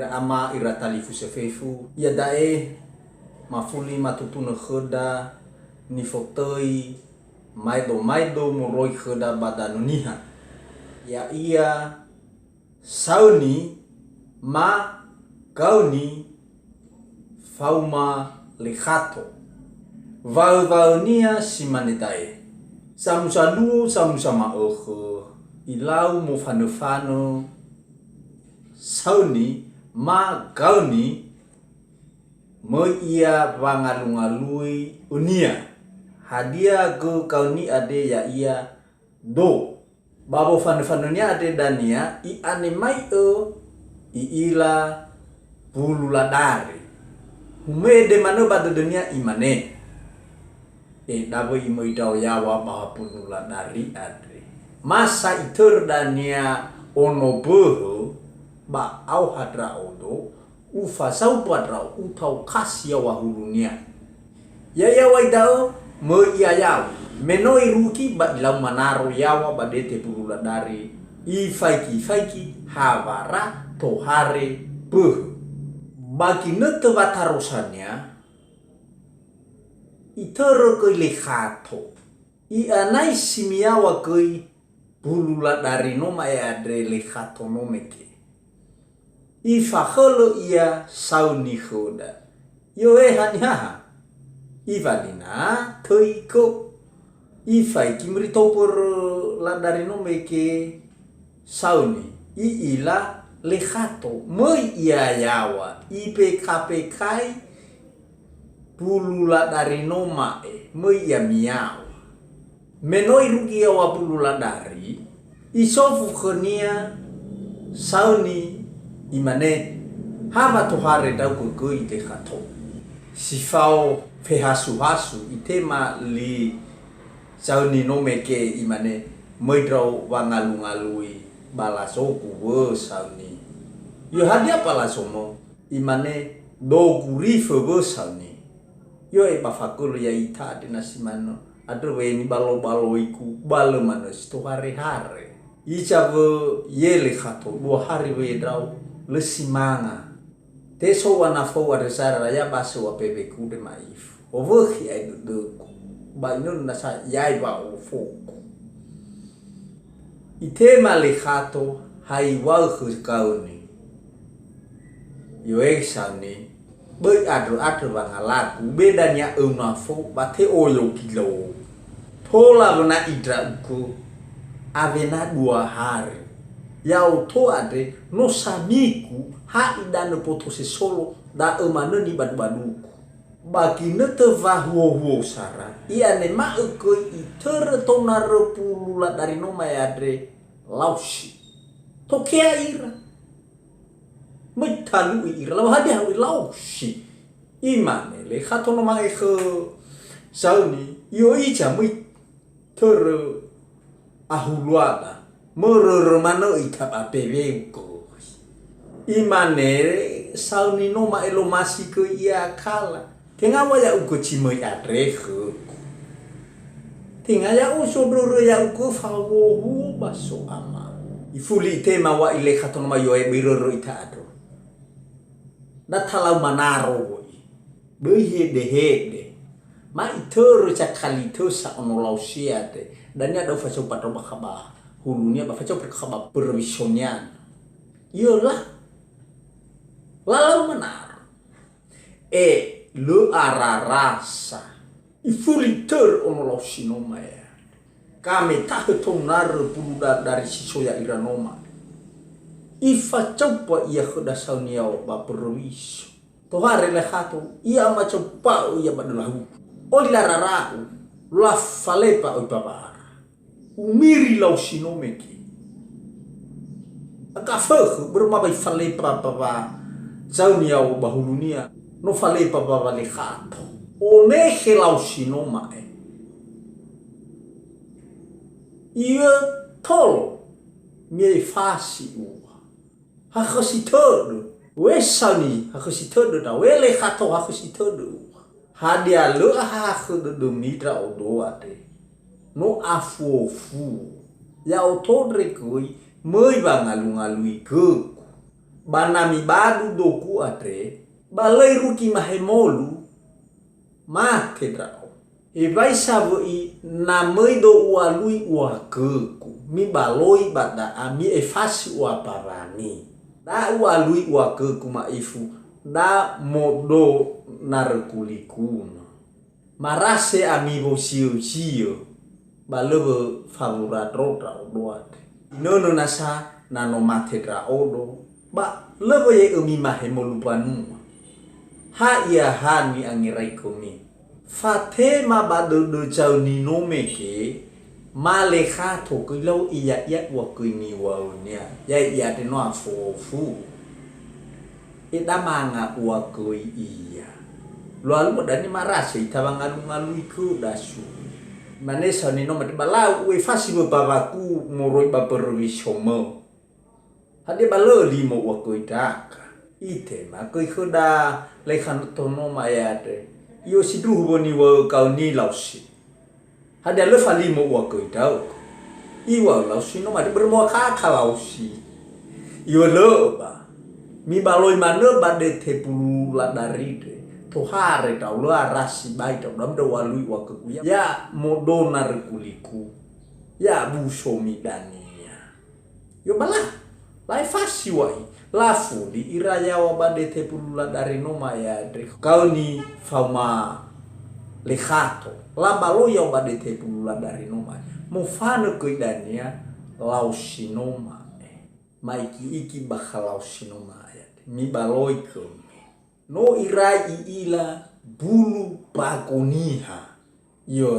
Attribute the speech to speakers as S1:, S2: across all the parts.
S1: ira ama ira talifu sefefu ia dae mafuli matutuna kheda ni fotoi maido moroi kheda badanuniha ya ia sauni ma gauni fauma lekhato vau-vaunia simanetae samusalu samusama ilau mo fano sauni ma gauni mo ia wangalungalui unia hadia go kauni ade ya ia do babo fano-fanonya ade dania i ane mai i ila bululadari humede mano bado dunia imane dabo imo idao yawa baha bululadari adre masa itur dania ono boho ba au hadra odo ufa sau padra utau kasia wahulunia ya waidao mo iya yaw menoi ruki ba ilau manaro yawa badete bululadari i faiki havara tohare buh bagi nete batarosannya itero koi lekhato i anai simiawa koi bululadari noma adre lekhato nomeke i fakholo ia sauni khoda yo hanya i valina toiko i faiki mrito por ladari nomeke sauni i ila lekhato moi ia yawa IPKP kai pulula dari noma moi ia miau menoi rugi yawa pulula dari isofu khania sauni imane hava tohare dau kukui lekhato sifao fehasu itema li sauni nomeke imane moidro wangalungalui balasoku we sauni yo hadia palasomo imane do kurife we sauni yo bafakulu ya ita dinasimano adro we ni balo iku balo manos to hare icha we yele khato 2 hari we drau lesimanga teso wana fo waresara ya baso wa pebeku de maif overhi ai do ba ino nasa yai ba o foko itema lekhato hai wau kauni yo exani bơi adro bangalaku bedanya unafo bate oyo kilo thola bana idraku avena 2 hari yau to ade no samiku ha idano potose solo da emane ni baduku bagi nete vahuo sara ia ne ma ko itere tona repulula dari noma adre lausi to kea ira metalu ira law hadia lausi imane le khato no ma sauni yo icha mui ter ahuluada mororomano itap apeweko imane sauni no ma elo masiko ia kala tenga waya uko chimoi adreho tenga ya usodoro ya uko fawo baso ama ifuli tema wa ile khatono ma yo biroro itado dathalau manaro behede ma itoro chakali tosa ono lausiate dan ya do faso patro bakaba hulunya ba faso perkhaba pervisionyan yolah lalu menar lo ararasa ifuliter ono sinoma ya kami tak tonar buluda dari sisoya iranoma ifa coba ia khudasaunia ba perwiso to hare lekhato ia ma coba ia badalahu oila raraku la falepa o baba umiri lau sinomeki akafekh bermabai falepa baba saunia bahulunia no falepa baba lekhato onehe lau sinoma ia tolo mie fasi uwa hakositodo wesani hakositodo da wele khato hakositodo hadia lo hakhodo mitra odo ate no afofu ya otodre koi moi bangalungalui ke banami badu doku atre balai ruki mahemolu mate drao e vai savo i na mãe do ualui uakeku mi baloi bada ami e fasi uaparani da ualui uakeku ma ifu da modo narkulikuna marase ami bo siu balebe favorat roda odoate nono nasa nano mate dra odo ba lebe ye umi mahemolu panu ha ia hani angirai komi fate ma bado do chau ni no meke male kha tho kui lo iya wa kui ni wa nya ya te no fo fu e da manga wa kui iya lo alu dani marase tabang ngalu iku dasu manesa ni no mate bala we fasi bo babaku moroi ba perwisomo hade balo limo wa kui dak ite ma kui khoda le khan tono ma ya te yo si du boni wa kau ni lausi hade le fali mo wa kui dau i wa lausi no ma de bermo kha lausi yo lo ba mi baloi mane ba de te pulu la dari de to hare tau lo arasi bai tau dam do walui wa ku ya modona rekuliku ya buso mi dania yo bala lai fasi wai lafu di iraya wa bade te pulula dari noma ya dre kau ni fama lekhato la balo ya bade te pulula dari noma mo fano ko dania lausinoma maiki iki bakhalau sinoma ya mi baloi ko no irai ila bulu pakoniha yo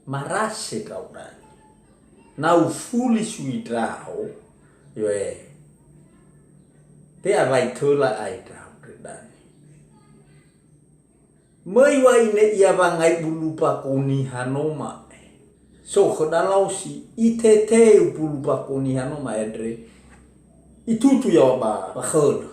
S1: marase kau dani na ufuli suidrao yo te avai thola ai drao dani mai wai ne ia bangai bulu pakoniha noma so khodalau si itete bulu pakoniha noma edre itutu ya ba khod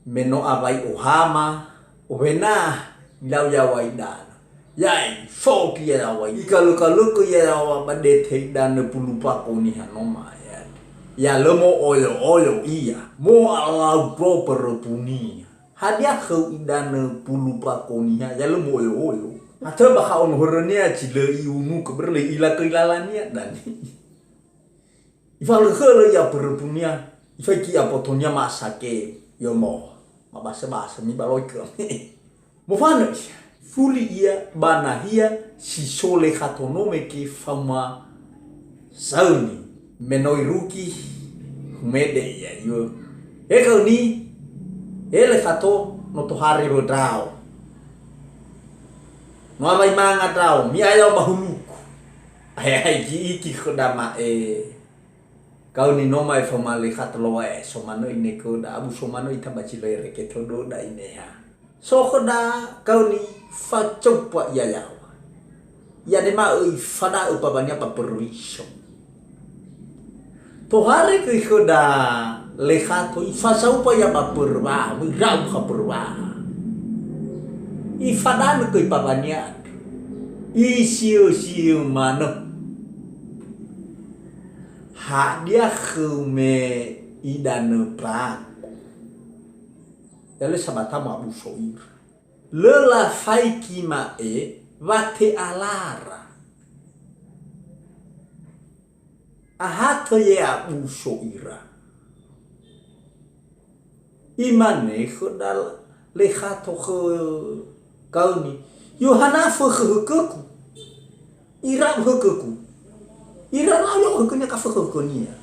S1: meno avai ohama ovena lau ya waidana yai foki ya wai ikalu ko ya wa bade te dan pulu pakoni hanoma ya lemo oyo iya mo ala proper puni hadia khau idana pulu pakoni ya lemo oyo ata baka on hornia chile iunu ke berle ila ke ilalania dan ifal khele ya perpunia ifaki apotonia masake yo mo mabasa mi baloi ke mo fana fuli ia banahia si sole khatonome ki fama sauni menoi ruki humede ya yo eka ni ele khato no to hari rodrao no vai manga drao mi ayo bahuluku ai iki khodama kau ni no mai fama le khatlo so mano ine ko da abu so mano itabachi le reke todo da ine ha so khoda kau ni fa copa ya de ma fada upabanya pa perwiso to hare ke khoda le khato fa sa upaya pa perwa wi rau kha perwa I fada no ko ipabanya I siu mano hadia khume idane pra ele sabata ma busoir lela faiki ma vate alara ahato ye abusoira imane khodal le khato kauni yohana fukhukuku ira hukuku ira layo hukunya ka fukunia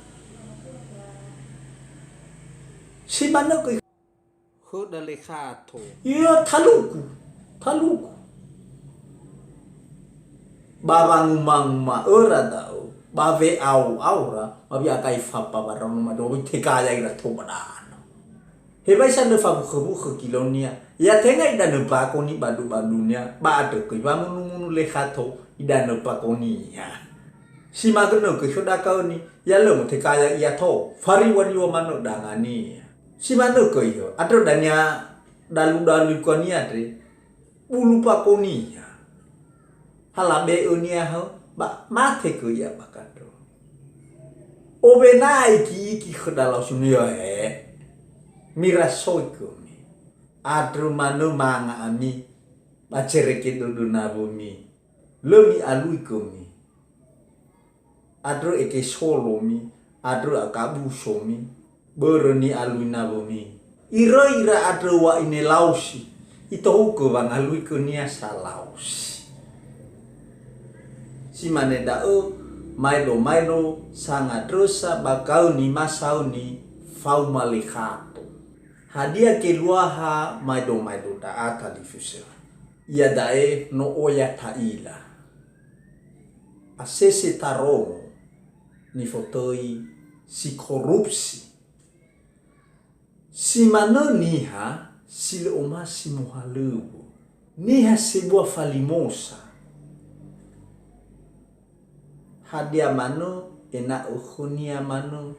S1: si mana ko khoda le khato yo taluku babang ma ora dau bave au aura mabi akai fapa barang ma do tekaya ira thobana hebai san fa buku kilonia ya tenga ida ne pa koni badu badunya ba ade ko ba munu le khato ida ne pa koni ya si magno ko shoda ka ni ya lo mo tekaya ya tho fari wari wa mano dangani si mano ko yo atro danya dalu ko ni ade bulu pa koni ya halabe unia ho ba mate ko ya bakado Obenai ki kedalau sunio mirasoi kami. Adru manu manga ami macereke dudu nabumi. Lemi alui kami. Adru eke solo mi, adru akabu somi, bereni alui nabumi. Ira adru wa ine lausi. Ito huko bang alui kunia salausi. Si mane dao mailo sangat rosa bakau ni masau ni fau malikato. Hadia keluaha mailo da ata difusir. Ia dae no oya taila. Asese tarongo ni fotoi si korupsi. Si mano niha sile omasi muhalubu. Niha sebuah falimosa. Hadia mano ena uhunia mano.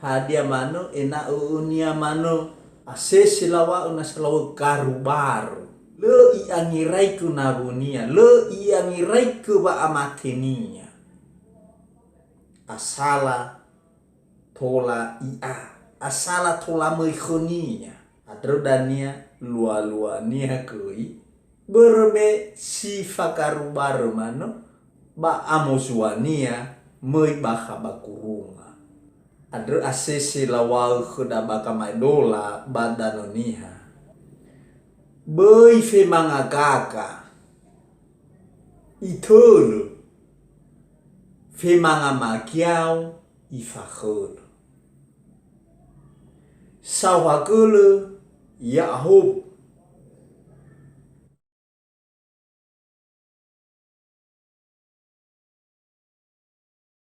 S1: Hadia mano ena uhunia mano. Asese lawa unasalawa karu baru. Le iangirai ku nabunia. Le iangirai ku ba amatenia. Asala tola ia. Asala tola meikonia. Adrodania lua nia kui. Berme si fakaru baru mano. Ba amosuania mei baka bakurunga. Adro asese lawau kuda baka maidola badanoniha. Bei fe mangakaka. Itolo. Fe mangamakiau ifakolo. Sawakolo ya hope